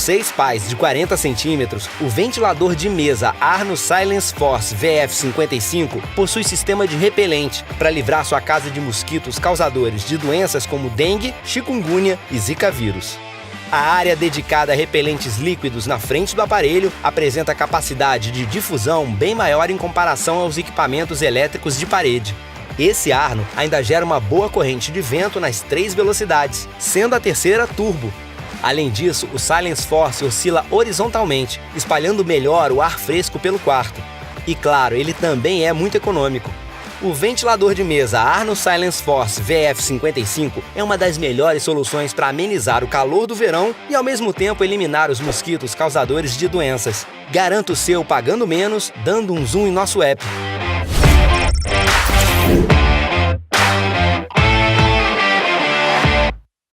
6 pás de 40 centímetros, o ventilador de mesa Arno Silence Force VF55 possui sistema de repelente para livrar sua casa de mosquitos causadores de doenças como dengue, chikungunya e zika vírus. A área dedicada a repelentes líquidos na frente do aparelho apresenta capacidade de difusão bem maior em comparação aos equipamentos elétricos de parede. Esse Arno ainda gera uma boa corrente de vento nas 3 velocidades, sendo a terceira turbo. Além disso, o Silence Force oscila horizontalmente, espalhando melhor o ar fresco pelo quarto. E claro, ele também é muito econômico. O ventilador de mesa Arno Silence Force VF55 é uma das melhores soluções para amenizar o calor do verão e ao mesmo tempo eliminar os mosquitos causadores de doenças. Garanta o seu pagando menos, dando um zoom em nosso app.